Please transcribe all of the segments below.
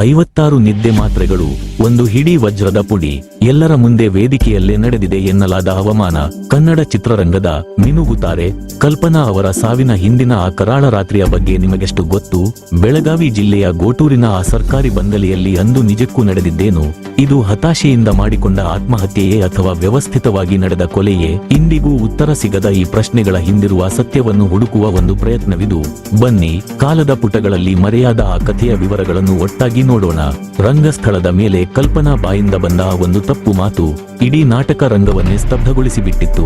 56 ನಿದ್ದೆ ಮಾತ್ರೆಗಳು, ಒಂದು ಹಿಡಿ ವಜ್ರದ ಪುಡಿ, ಎಲ್ಲರ ಮುಂದೆ ವೇದಿಕೆಯಲ್ಲೇ ನಡೆದಿದೆ ಎನ್ನಲಾದ ಅವಮಾನ. ಕನ್ನಡ ಚಿತ್ರರಂಗದ ಮಿನುಗುತಾರೆ ಕಲ್ಪನಾ ಅವರ ಸಾವಿನ ಹಿಂದಿನ ಆ ಕರಾಳ ರಾತ್ರಿಯ ಬಗ್ಗೆ ನಿಮಗೆಷ್ಟು ಗೊತ್ತು? ಬೆಳಗಾವಿ ಜಿಲ್ಲೆಯ ಗೋಟೂರಿನ ಆ ಸರ್ಕಾರಿ ಬಂಗಲೆಯಲ್ಲಿ ಅಂದು ನಿಜಕ್ಕೂ ನಡೆದಿದ್ದೇನು? ಇದು ಹತಾಶೆಯಿಂದ ಮಾಡಿಕೊಂಡ ಆತ್ಮಹತ್ಯೆಯೇ ಅಥವಾ ವ್ಯವಸ್ಥಿತವಾಗಿ ನಡೆದ ಕೊಲೆಯೇ? ಇಂದಿಗೂ ಉತ್ತರ ಸಿಗದ ಈ ಪ್ರಶ್ನೆಗಳ ಹಿಂದಿರುವ ಸತ್ಯವನ್ನು ಹುಡುಕುವ ಒಂದು ಪ್ರಯತ್ನವಿದು. ಬನ್ನಿ, ಕಾಲದ ಪುಟಗಳಲ್ಲಿ ಮರೆಯಾದ ಆ ಕಥೆಯ ವಿವರಗಳನ್ನು ಒಟ್ಟಾಗಿ ನೋಡೋಣ. ರಂಗಸ್ಥಳದ ಮೇಲೆ ಕಲ್ಪನಾ ಬಾಯಿಂದ ಬಂದ ಒಂದು ತಪ್ಪು ಮಾತು ಇಡೀ ನಾಟಕ ರಂಗವನ್ನೇ ಸ್ತಬ್ಧಗೊಳಿಸಿಬಿಟ್ಟಿತ್ತು.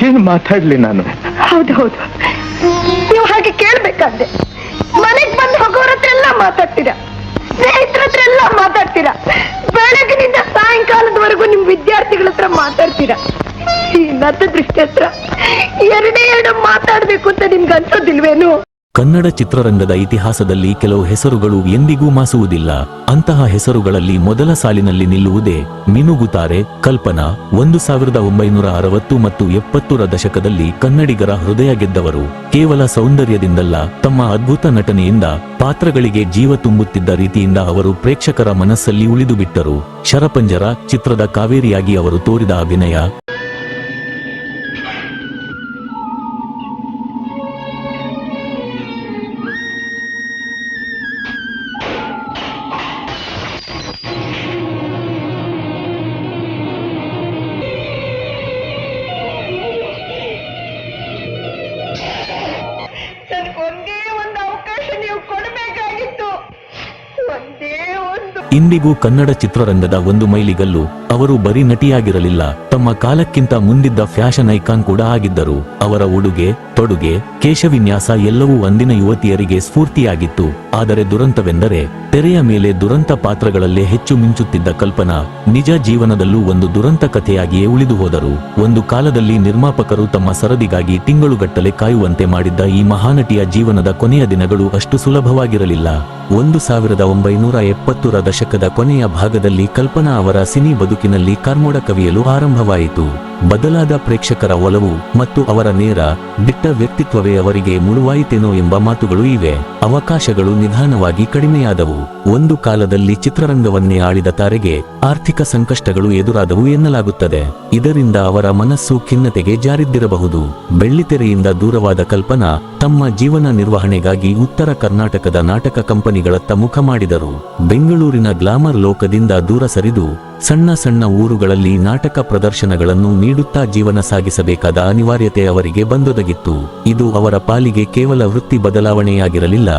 ಏನು ಮಾತಾಡ್ಲಿ ನಾನು? ಹೌದೌದು, ನೀವು ಹಾಗೆ ಕೇಳ್ಬೇಕಾದ್ರೆ ಮನೆಗ್ ಬಂದು ಹೋಗೋರ ಹತ್ರ ಎಲ್ಲ ಮಾತಾಡ್ತೀರಾ, ಸ್ನೇಹಿತರ ಹತ್ರ ಎಲ್ಲ ಮಾತಾಡ್ತೀರಾ, ಬೆಳಗಿನಿಂದ ಸಾಯಂಕಾಲದವರೆಗೂ ನಿಮ್ ವಿದ್ಯಾರ್ಥಿಗಳ ಹತ್ರ ಮಾತಾಡ್ತೀರಾ. ಈ ನತ್ತ ದೃಷ್ಟಿ ಹತ್ರ ಎರಡು ಮಾತಾಡ್ಬೇಕು ಅಂತ ನಿಮ್ಗೆ ಅನ್ಸೋದಿಲ್ವೇನು? ಕನ್ನಡ ಚಿತ್ರರಂಗದ ಇತಿಹಾಸದಲ್ಲಿ ಕೆಲವು ಹೆಸರುಗಳು ಎಂದಿಗೂ ಮಾಸುವುದಿಲ್ಲ. ಅಂತಹ ಹೆಸರುಗಳಲ್ಲಿ ಮೊದಲ ಸಾಲಿನಲ್ಲಿ ನಿಲ್ಲುವುದೇ ಮಿನುಗುತಾರೆ ಕಲ್ಪನಾ. 1960 ಮತ್ತು 70ರ ದಶಕದಲ್ಲಿ ಕನ್ನಡಿಗರ ಹೃದಯ ಗೆದ್ದವರು. ಕೇವಲ ಸೌಂದರ್ಯದಿಂದಲ್ಲ, ತಮ್ಮ ಅದ್ಭುತ ನಟನೆಯಿಂದ, ಪಾತ್ರಗಳಿಗೆ ಜೀವ ತುಂಬುತ್ತಿದ್ದ ರೀತಿಯಿಂದ ಅವರು ಪ್ರೇಕ್ಷಕರ ಮನಸ್ಸಲ್ಲಿ ಉಳಿದು ಬಿಟ್ಟರು. ಶರಪಂಜರ ಚಿತ್ರದ ಕಾವೇರಿಯಾಗಿ ಅವರು ತೋರಿದ ಅಭಿನಯ, ಒಂದೇ ಒಂದು ಅವಕಾಶ ನೀವು ಕೊಡಬೇಕಾಗಿತ್ತು. ಒಂದೇ ಒಂದು. ಇಂದಿಗೂ ಕನ್ನಡ ಚಿತ್ರರಂಗದ ಒಂದು ಮೈಲಿಗಲ್ಲು. ಅವರು ಬರೀ ನಟಿಯಾಗಿರಲಿಲ್ಲ, ತಮ್ಮ ಕಾಲಕ್ಕಿಂತ ಮುಂದಿದ್ದ ಫ್ಯಾಷನ್ ಐಕಾನ್ ಕೂಡ ಆಗಿದ್ದರು. ಅವರ ಉಡುಗೆ ತೊಡುಗೆ, ಕೇಶವಿನ್ಯಾಸ ಎಲ್ಲವೂ ಅಂದಿನ ಯುವತಿಯರಿಗೆ ಸ್ಫೂರ್ತಿಯಾಗಿತ್ತು. ಆದರೆ ದುರಂತವೆಂದರೆ, ತೆರೆಯ ಮೇಲೆ ದುರಂತ ಪಾತ್ರಗಳಲ್ಲೇ ಹೆಚ್ಚು ಮಿಂಚುತ್ತಿದ್ದ ಕಲ್ಪನಾ ನಿಜ ಜೀವನದಲ್ಲೂ ಒಂದು ದುರಂತ ಕಥೆಯಾಗಿಯೇ ಉಳಿದು ಹೋದರು. ಒಂದು ಕಾಲದಲ್ಲಿ ನಿರ್ಮಾಪಕರು ತಮ್ಮ ಸರದಿಗಾಗಿ ತಿಂಗಳುಗಟ್ಟಲೆ ಕಾಯುವಂತೆ ಮಾಡಿದ್ದ ಈ ಮಹಾನಟಿಯ ಜೀವನದ ಕೊನೆಯ ದಿನಗಳು ಅಷ್ಟು ಸುಲಭವಾಗಿರಲಿಲ್ಲ. 1970ರ ದಶಕದ ಕೊನೆಯ ಭಾಗದಲ್ಲಿ ಕಲ್ಪನಾ ಅವರ ಸಿನಿ ಬದುಕಿನಲ್ಲಿ ಕಾರ್ಮೋಡ ಕವಿಯಲು ಆರಂಭವಾಯಿತು. ಬದಲಾದ ಪ್ರೇಕ್ಷಕರ ಒಲವು ಮತ್ತು ಅವರ ನೇರ, ದಿಟ್ಟ ವ್ಯಕ್ತಿತ್ವವೇ ಅವರಿಗೆ ಮುಳುವಾಯಿತೇನೋ ಎಂಬ ಮಾತುಗಳು ಇವೆ. ಅವಕಾಶಗಳು ನಿಧಾನವಾಗಿ ಕಡಿಮೆಯಾದವು. ಒಂದು ಕಾಲದಲ್ಲಿ ಚಿತ್ರರಂಗವನ್ನೇ ಆಳಿದ ತಾರೆಗೆ ಆರ್ಥಿಕ ಸಂಕಷ್ಟಗಳು ಎದುರಾದವು ಎನ್ನಲಾಗುತ್ತದೆ. ಇದರಿಂದ ಅವರ ಮನಸ್ಸು ಖಿನ್ನತೆಗೆ ಜಾರಿದ್ದಿರಬಹುದು. ಬೆಳ್ಳಿತೆರೆಯಿಂದ ದೂರವಾದ ಕಲ್ಪನಾ ತಮ್ಮ ಜೀವನ ನಿರ್ವಹಣೆಗಾಗಿ ಉತ್ತರ ಕರ್ನಾಟಕದ ನಾಟಕ ಕಂಪನಿಗಳತ್ತ ಮುಖ ಮಾಡಿದರು. ಬೆಂಗಳೂರಿನ ಗ್ಲಾಮರ್ ಲೋಕದಿಂದ ದೂರ ಸರಿದು ಸಣ್ಣ ಸಣ್ಣ ಊರುಗಳಲ್ಲಿ ನಾಟಕ ಪ್ರದರ್ಶನಗಳನ್ನು ನೀಡುತ್ತಾ ಜೀವನ ಸಾಗಿಸಬೇಕಾದ ಅನಿವಾರ್ಯತೆ ಅವರಿಗೆ ಬಂದೊದಗಿತ್ತು. ಇದು ಅವರ ಪಾಲಿಗೆ ಕೇವಲ ವೃತ್ತಿ ಬದಲಾವಣೆಯಾಗಿರಲಿಲ್ಲ,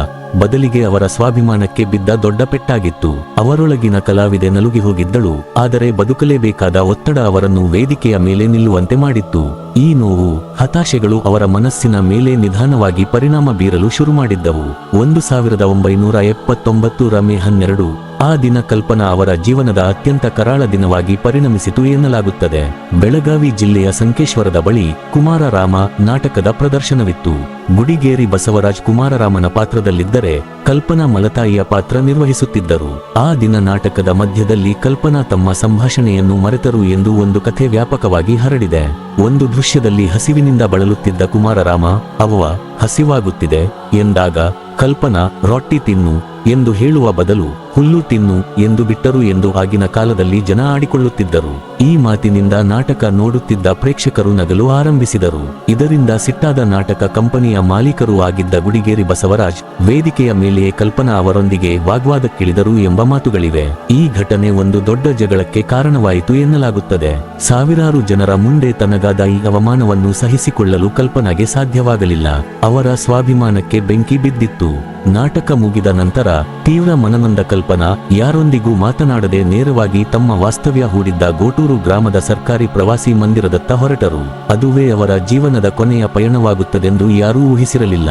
ಬದಲಿಗೆ ಅವರ ಸ್ವಾಭಿಮಾನಕ್ಕೆ ಬಿದ್ದ ದೊಡ್ಡ ಪೆಟ್ಟಾಗಿತ್ತು. ಅವರೊಳಗಿನ ಕಲಾವಿದೆ ನಲುಗಿ ಹೋಗಿದ್ದಳು, ಆದರೆ ಬದುಕಲೇಬೇಕಾದ ಒತ್ತಡ ಅವರನ್ನು ವೇದಿಕೆಯ ಮೇಲೆ ನಿಲ್ಲುವಂತೆ ಮಾಡಿತ್ತು. ಈ ನೋವು, ಹತಾಶೆಗಳು ಅವರ ಮನಸ್ಸಿನ ಮೇಲೆ ನಿಧಾನವಾಗಿ ಪರಿಣಾಮ ಬೀರಲು ಶುರು ಮಾಡಿದ್ದವು. 1979ರ ಮೇ 12 ಆ ದಿನ ಕಲ್ಪನಾ ಅವರ ಜೀವನದ ಅತ್ಯಂತ ಕರಾಳ ದಿನವಾಗಿ ಪರಿಣಮಿಸಿತು ಎನ್ನಲಾಗುತ್ತದೆ. ಬೆಳಗಾವಿ ಜಿಲ್ಲೆಯ ಸಂಕೇಶ್ವರದ ಬಳಿ ಕುಮಾರರಾಮ ನಾಟಕದ ಪ್ರದರ್ಶನವಿತ್ತು. ಗುಡಿಗೇರಿ ಬಸವರಾಜ್ ಕುಮಾರರಾಮನ ಪಾತ್ರದಲ್ಲಿದ್ದರೆ ಕಲ್ಪನಾ ಮಲತಾಯಿಯ ಪಾತ್ರ ನಿರ್ವಹಿಸುತ್ತಿದ್ದರು. ಆ ದಿನ ನಾಟಕದ ಮಧ್ಯದಲ್ಲಿ ಕಲ್ಪನಾ ತಮ್ಮ ಸಂಭಾಷಣೆಯನ್ನು ಮರೆತರು ಎಂದು ಒಂದು ಕಥೆ ವ್ಯಾಪಕವಾಗಿ ಹರಡಿದೆ. ಒಂದು ದೃಶ್ಯದಲ್ಲಿ ಹಸಿವಿನಿಂದ ಬಳಲುತ್ತಿದ್ದ ಕುಮಾರರಾಮ, ಅವ್ವ ಹಸಿವಾಗುತ್ತಿದೆ ಎಂದಾಗ ಕಲ್ಪನಾ ರೊಟ್ಟಿ ತಿನ್ನು ಎಂದು ಹೇಳುವ ಬದಲು ಹುಲ್ಲು ತಿನ್ನು ಎಂದು ಬಿಟ್ಟರು ಎಂದು ಆಗಿನ ಕಾಲದಲ್ಲಿ ಜನ ಆಡಿಕೊಳ್ಳುತ್ತಿದ್ದರು. ಈ ಮಾತಿನಿಂದ ನಾಟಕ ನೋಡುತ್ತಿದ್ದ ಪ್ರೇಕ್ಷಕರು ನಗಲು ಆರಂಭಿಸಿದರು. ಇದರಿಂದ ಸಿಟ್ಟಾದ ನಾಟಕ ಕಂಪನಿಯ ಮಾಲೀಕರು ಆಗಿದ್ದ ಗುಡಿಗೇರಿ ಬಸವರಾಜ್ ವೇದಿಕೆಯ ಮೇಲೆಯೇ ಕಲ್ಪನಾ ಅವರೊಂದಿಗೆ ವಾಗ್ವಾದಕ್ಕಿಳಿದರು ಎಂಬ ಮಾತುಗಳಿವೆ. ಈ ಘಟನೆ ಒಂದು ದೊಡ್ಡ ಜಗಳಕ್ಕೆ ಕಾರಣವಾಯಿತು ಎನ್ನಲಾಗುತ್ತದೆ. ಸಾವಿರಾರು ಜನರ ಮುಂದೆ ತನಗಾದ ಈ ಅವಮಾನವನ್ನು ಸಹಿಸಿಕೊಳ್ಳಲು ಕಲ್ಪನಾಗೆ ಸಾಧ್ಯವಾಗಲಿಲ್ಲ. ಅವರ ಸ್ವಾಭಿಮಾನಕ್ಕೆ ಬೆಂಕಿ ಬಿದ್ದಿತ್ತು. ನಾಟಕ ಮುಗಿದ ನಂತರ ತೀವ್ರ ಮನನೊಂದ ಕಲ್ಪನಾ ಯಾರೊಂದಿಗೂ ಮಾತನಾಡದೆ ನೇರವಾಗಿ ತಮ್ಮ ವಾಸ್ತವ್ಯ ಹೂಡಿದ್ದ ಗೋಟೂರು ಗ್ರಾಮದ ಸರ್ಕಾರಿ ಪ್ರವಾಸಿ ಮಂದಿರದತ್ತ ಹೊರಟರು. ಅದುವೇ ಅವರ ಜೀವನದ ಕೊನೆಯ ಪಯಣವಾಗುತ್ತದೆಂದು ಯಾರೂ ಊಹಿಸಿರಲಿಲ್ಲ.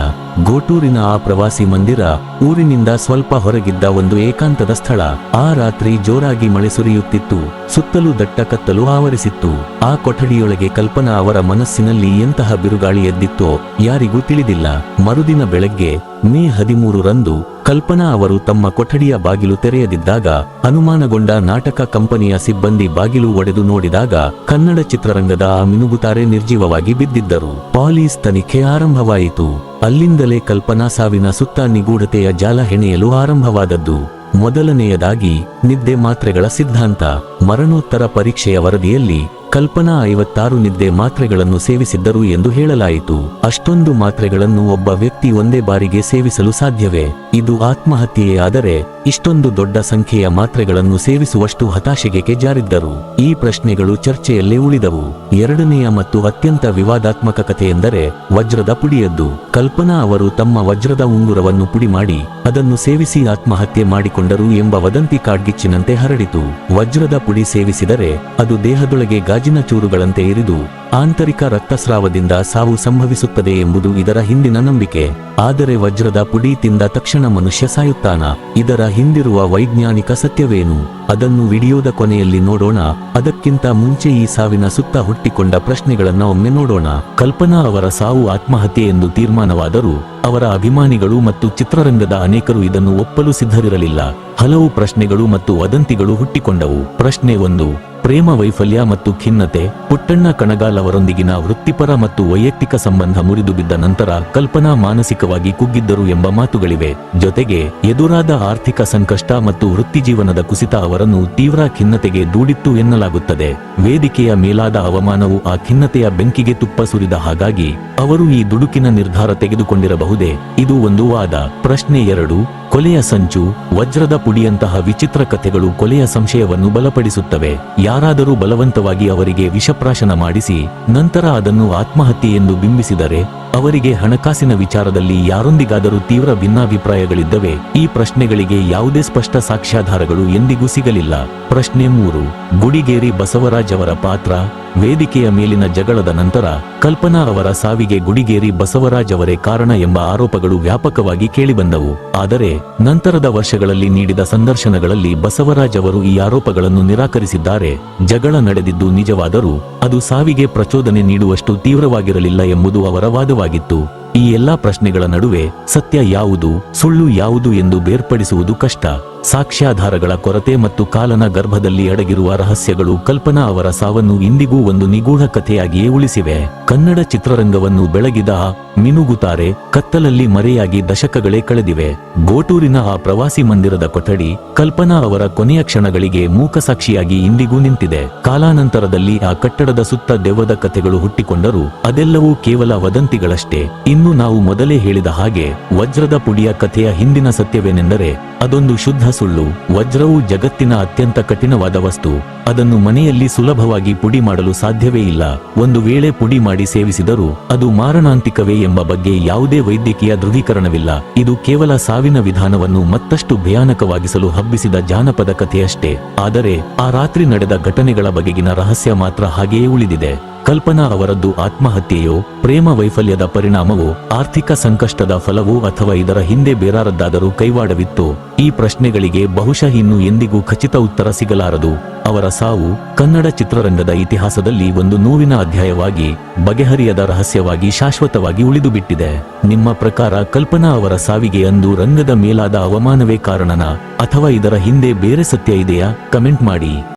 ಗೋಟೂರಿನ ಆ ಪ್ರವಾಸಿ ಮಂದಿರ ಊರಿನಿಂದ ಸ್ವಲ್ಪ ಹೊರಗಿದ್ದ ಒಂದು ಏಕಾಂತದ ಸ್ಥಳ. ಆ ರಾತ್ರಿ ಜೋರಾಗಿ ಮಳೆ ಸುರಿಯುತ್ತಿತ್ತು. ಸುತ್ತಲೂ ದಟ್ಟ ಕತ್ತಲು ಆವರಿಸಿತ್ತು. ಆ ಕೊಠಡಿಯೊಳಗೆ ಕಲ್ಪನಾ ಅವರ ಮನಸ್ಸಿನಲ್ಲಿ ಎಂತಹ ಬಿರುಗಾಳಿ ಎದ್ದಿತ್ತೋ ಯಾರಿಗೂ ತಿಳಿದಿಲ್ಲ. ಮರುದಿನ ಬೆಳಗ್ಗೆ ಮೇ 13ರಂದು ಕಲ್ಪನಾ ಅವರು ತಮ್ಮ ಕೊಠಡಿಯ ಬಾಗಿಲು ತೆರೆಯದಿದ್ದಾಗ ಅನುಮಾನಗೊಂಡ ನಾಟಕ ಕಂಪನಿಯ ಸಿಬ್ಬಂದಿ ಬಾಗಿಲು ಒಡೆದು ನೋಡಿದಾಗ ಕನ್ನಡ ಚಿತ್ರರಂಗದ ಆ ಮಿನುಗುತಾರೆ ನಿರ್ಜೀವವಾಗಿ ಬಿದ್ದಿದ್ದರು. ಪೊಲೀಸ್ ತನಿಖೆ ಆರಂಭವಾಯಿತು. ಅಲ್ಲಿಂದಲೇ ಕಲ್ಪನಾ ಸಾವಿನ ಸುತ್ತ ನಿಗೂಢತೆಯ ಜಾಲ ಹೆಣೆಯಲು ಆರಂಭವಾದದ್ದು. ಮೊದಲನೆಯದಾಗಿ ನಿದ್ದೆ ಮಾತ್ರೆಗಳ ಸಿದ್ಧಾಂತ. ಮರಣೋತ್ತರ ಪರೀಕ್ಷೆಯ ವರದಿಯಲ್ಲಿ ಕಲ್ಪನಾ 56 ನಿದ್ದೆ ಮಾತ್ರೆಗಳನ್ನು ಸೇವಿಸಿದ್ದರು ಎಂದು ಹೇಳಲಾಯಿತು. ಅಷ್ಟೊಂದು ಮಾತ್ರೆಗಳನ್ನು ಒಬ್ಬ ವ್ಯಕ್ತಿ ಒಂದೇ ಬಾರಿಗೆ ಸೇವಿಸಲು ಸಾಧ್ಯವೇ? ಇದು ಆತ್ಮಹತ್ಯೆಯೇ ಆದರೆ ಇಷ್ಟೊಂದು ದೊಡ್ಡ ಸಂಖ್ಯೆಯ ಮಾತ್ರೆಗಳನ್ನು ಸೇವಿಸುವಷ್ಟು ಹತಾಶೆಗೆ ಜಾರಿದ್ದರು? ಈ ಪ್ರಶ್ನೆಗಳು ಚರ್ಚೆಯಲ್ಲೇ ಉಳಿದವು. ಎರಡನೆಯ ಮತ್ತು ಅತ್ಯಂತ ವಿವಾದಾತ್ಮಕ ಕಥೆಯೆಂದರೆ ವಜ್ರದ ಪುಡಿಯದ್ದು. ಕಲ್ಪನಾ ಅವರು ತಮ್ಮ ವಜ್ರದ ಉಂಗುರವನ್ನು ಪುಡಿ ಮಾಡಿ ಅದನ್ನು ಸೇವಿಸಿ ಆತ್ಮಹತ್ಯೆ ಮಾಡಿಕೊಂಡರು ಎಂಬ ವದಂತಿ ಕಾಡ್ಗಿಚ್ಚಿನಂತೆ ಹರಡಿತು. ವಜ್ರದ ಪುಡಿ ಸೇವಿಸಿದರೆ ಅದು ದೇಹದೊಳಗೆ ಗಾಜಿನ ಚೂರುಗಳಂತೆ ಇರಿದು ಆಂತರಿಕ ರಕ್ತಸ್ರಾವದಿಂದ ಸಾವು ಸಂಭವಿಸುತ್ತದೆ ಎಂಬುದು ಇದರ ಹಿಂದಿನ ನಂಬಿಕೆ. ಆದರೆ ವಜ್ರದ ಪುಡಿ ತಿಂದ ತಕ್ಷಣ ಮನುಷ್ಯ ಸಾಯುತ್ತಾನ? ಇದರ ಹಿಂದಿರುವ ವೈಜ್ಞಾನಿಕ ಸತ್ಯವೇನು? ಅದನ್ನು ವಿಡಿಯೋದ ಕೊನೆಯಲ್ಲಿ ನೋಡೋಣ. ಅದಕ್ಕಿಂತ ಮುಂಚೆ ಈ ಸಾವಿನ ಸುತ್ತ ಹುಟ್ಟಿಕೊಂಡ ಪ್ರಶ್ನೆಗಳನ್ನ ಒಮ್ಮೆ ನೋಡೋಣ. ಕಲ್ಪನಾ ಅವರ ಸಾವು ಆತ್ಮಹತ್ಯೆ ಎಂದು ತೀರ್ಮಾನವಾದರೂ ಅವರ ಅಭಿಮಾನಿಗಳು ಮತ್ತು ಚಿತ್ರರಂಗದ ಅನೇಕರು ಇದನ್ನು ಒಪ್ಪಲು ಸಿದ್ಧರಿರಲಿಲ್ಲ. ಹಲವು ಪ್ರಶ್ನೆಗಳು ಮತ್ತು ವದಂತಿಗಳು ಹುಟ್ಟಿಕೊಂಡವು. ಪ್ರಶ್ನೆ 1, ಪ್ರೇಮ ವೈಫಲ್ಯ ಮತ್ತು ಖಿನ್ನತೆ. ಪುಟ್ಟಣ್ಣ ಕಣಗಾಲ್ ಅವರೊಂದಿಗಿನ ವೃತ್ತಿಪರ ಮತ್ತು ವೈಯಕ್ತಿಕ ಸಂಬಂಧ ಮುರಿದು ಬಿದ್ದ ನಂತರ ಕಲ್ಪನಾ ಮಾನಸಿಕವಾಗಿ ಕುಗ್ಗಿದ್ದರು ಎಂಬ ಮಾತುಗಳಿವೆ. ಜೊತೆಗೆ ಎದುರಾದ ಆರ್ಥಿಕ ಸಂಕಷ್ಟ ಮತ್ತು ವೃತ್ತಿಜೀವನದ ಕುಸಿತ ಅವರನ್ನು ತೀವ್ರ ಖಿನ್ನತೆಗೆ ದೂಡಿತ್ತು ಎನ್ನಲಾಗುತ್ತದೆ. ವೇದಿಕೆಯ ಮೇಲಾದ ಅವಮಾನವು ಆ ಖಿನ್ನತೆಯ ಬೆಂಕಿಗೆ ತುಪ್ಪ ಸುರಿದ ಹಾಗಾಗಿ ಅವರು ಈ ದುಡುಕಿನ ನಿರ್ಧಾರ ತೆಗೆದುಕೊಂಡಿರಬಹುದೇ? ಇದು ಒಂದು ವಾದ. ಪ್ರಶ್ನೆ 2, ಕೊಲೆಯ ಸಂಚು. ವಜ್ರದ ಪುಡಿಯಂತಹ ವಿಚಿತ್ರ ಕಥೆಗಳು ಕೊಲೆಯ ಸಂಶಯವನ್ನು ಬಲಪಡಿಸುತ್ತವೆ. ಯಾರಾದರೂ ಬಲವಂತವಾಗಿ ಅವರಿಗೆ ವಿಷಪ್ರಾಶನ ಮಾಡಿಸಿ ನಂತರ ಅದನ್ನು ಆತ್ಮಹತ್ಯೆ ಎಂದು ಬಿಂಬಿಸಿದರೆ ಅವರಿಗೆ ಹಣಕಾಸಿನ ವಿಚಾರದಲ್ಲಿ ಯಾರೊಂದಿಗಾದರೂ ತೀವ್ರ ಭಿನ್ನಾಭಿಪ್ರಾಯಗಳಿದ್ದವೆ? ಈ ಪ್ರಶ್ನೆಗಳಿಗೆ ಯಾವುದೇ ಸ್ಪಷ್ಟ ಸಾಕ್ಷ್ಯಾಧಾರಗಳು ಎಂದಿಗೂ ಸಿಗಲಿಲ್ಲ. ಪ್ರಶ್ನೆ 3, ಗುಡಿಗೇರಿ ಬಸವರಾಜ್ ಅವರ ಪಾತ್ರ. ವೇದಿಕೆಯ ಮೇಲಿನ ಜಗಳದ ನಂತರ ಕಲ್ಪನಾ ಅವರ ಸಾವಿಗೆ ಗುಡಿಗೇರಿ ಬಸವರಾಜ್ ಅವರೇ ಕಾರಣ ಎಂಬ ಆರೋಪಗಳು ವ್ಯಾಪಕವಾಗಿ ಕೇಳಿಬಂದವು. ಆದರೆ ನಂತರದ ವರ್ಷಗಳಲ್ಲಿ ನೀಡಿದ ಸಂದರ್ಶನಗಳಲ್ಲಿ ಬಸವರಾಜ್ ಅವರು ಈ ಆರೋಪಗಳನ್ನು ನಿರಾಕರಿಸಿದ್ದಾರೆ. ಜಗಳ ನಡೆದಿದ್ದು ನಿಜವಾದರೂ ಅದು ಸಾವಿಗೆ ಪ್ರಚೋದನೆ ನೀಡುವಷ್ಟು ತೀವ್ರವಾಗಿರಲಿಲ್ಲ ಎಂಬುದು ಅವರ ವಾದವಾಗಿತ್ತು. ಈ ಎಲ್ಲಾ ಪ್ರಶ್ನೆಗಳ ನಡುವೆ ಸತ್ಯ ಯಾವುದು, ಸುಳ್ಳು ಯಾವುದು ಎಂದು ಬೇರ್ಪಡಿಸುವುದು ಕಷ್ಟ. ಸಾಕ್ಷ್ಯಾಧಾರಗಳ ಕೊರತೆ ಮತ್ತು ಕಾಲನ ಗರ್ಭದಲ್ಲಿ ಅಡಗಿರುವ ರಹಸ್ಯಗಳು ಕಲ್ಪನಾ ಅವರ ಸಾವನ್ನು ಇಂದಿಗೂ ಒಂದು ನಿಗೂಢ ಕಥೆಯಾಗಿಯೇ ಉಳಿಸಿವೆ. ಕನ್ನಡ ಚಿತ್ರರಂಗವನ್ನು ಬೆಳಗಿದ ಆ ಮಿನುಗುತಾರೆ ಕತ್ತಲಲ್ಲಿ ಮರೆಯಾಗಿ ದಶಕಗಳೇ ಕಳೆದಿವೆ. ಗೋಟೂರಿನ ಆ ಪ್ರವಾಸಿ ಮಂದಿರದ ಕೊಠಡಿ ಕಲ್ಪನಾ ಅವರ ಕೊನೆಯ ಕ್ಷಣಗಳಿಗೆ ಮೂಕಸಾಕ್ಷಿಯಾಗಿ ಇಂದಿಗೂ ನಿಂತಿದೆ. ಕಾಲಾನಂತರದಲ್ಲಿ ಆ ಕಟ್ಟಡದ ಸುತ್ತ ದೆವ್ವದ ಕಥೆಗಳು ಹುಟ್ಟಿಕೊಂಡರೂ ಅದೆಲ್ಲವೂ ಕೇವಲ ವದಂತಿಗಳಷ್ಟೇ. ಇನ್ನು ನಾವು ಮೊದಲೇ ಹೇಳಿದ ಹಾಗೆ ವಜ್ರದ ಪುಡಿಯ ಕಥೆಯ ಹಿಂದಿನ ಸತ್ಯವೇನೆಂದರೆ ಅದೊಂದು ಶುದ್ಧ ಸುಳ್ಳು. ವಜ್ರವು ಜಗತ್ತಿನ ಅತ್ಯಂತ ಕಠಿಣವಾದ ವಸ್ತು. ಅದನ್ನು ಮನೆಯಲ್ಲಿ ಸುಲಭವಾಗಿ ಪುಡಿ ಮಾಡಲು ಸಾಧ್ಯವೇ ಇಲ್ಲ. ಒಂದು ವೇಳೆ ಪುಡಿ ಮಾಡಿ ಸೇವಿಸಿದರೂ ಅದು ಮಾರಣಾಂತಿಕವೇ ಎಂಬ ಬಗ್ಗೆ ಯಾವುದೇ ವೈದ್ಯಕೀಯ ದೃಢೀಕರಣವಿಲ್ಲ. ಇದು ಕೇವಲ ಸಾವಿನ ವಿಧಾನವನ್ನು ಮತ್ತಷ್ಟು ಭಯಾನಕವಾಗಿಸಲು ಹಬ್ಬಿಸಿದ ಜಾನಪದ ಕಥೆಯಷ್ಟೇ. ಆದರೆ ಆ ರಾತ್ರಿ ನಡೆದ ಘಟನೆಗಳ ಬಗೆಗಿನ ರಹಸ್ಯ ಮಾತ್ರ ಹಾಗೆಯೇ ಉಳಿದಿದೆ. ಕಲ್ಪನಾ ಅವರದ್ದು ಆತ್ಮಹತ್ಯೆಯೋ, ಪ್ರೇಮ ವೈಫಲ್ಯದ ಪರಿಣಾಮವೋ, ಆರ್ಥಿಕ ಸಂಕಷ್ಟದ ಫಲವೋ ಅಥವಾ ಇದರ ಹಿಂದೆ ಬೇರಾರದ್ದಾದರೂ ಕೈವಾಡವಿತ್ತೋ? ಈ ಪ್ರಶ್ನೆಗಳಿಗೆ ಬಹುಶಃ ಇನ್ನು ಎಂದಿಗೂ ಖಚಿತ ಉತ್ತರ ಸಿಗಲಾರದು. ಅವರ ಸಾವು ಕನ್ನಡ ಚಿತ್ರರಂಗದ ಇತಿಹಾಸದಲ್ಲಿ ಒಂದು ನೋವಿನ ಅಧ್ಯಾಯವಾಗಿ, ಬಗೆಹರಿಯದ ರಹಸ್ಯವಾಗಿ ಶಾಶ್ವತವಾಗಿ ಉಳಿದುಬಿಟ್ಟಿದೆ. ನಿಮ್ಮ ಪ್ರಕಾರ ಕಲ್ಪನಾ ಅವರ ಸಾವಿಗೆ ಅಂದು ರಂಗದ ಮೇಲಾದ ಅವಮಾನವೇ ಕಾರಣನಾ ಅಥವಾ ಇದರ ಹಿಂದೆ ಬೇರೆ ಸತ್ಯ ಇದೆಯಾ? ಕಮೆಂಟ್ ಮಾಡಿ.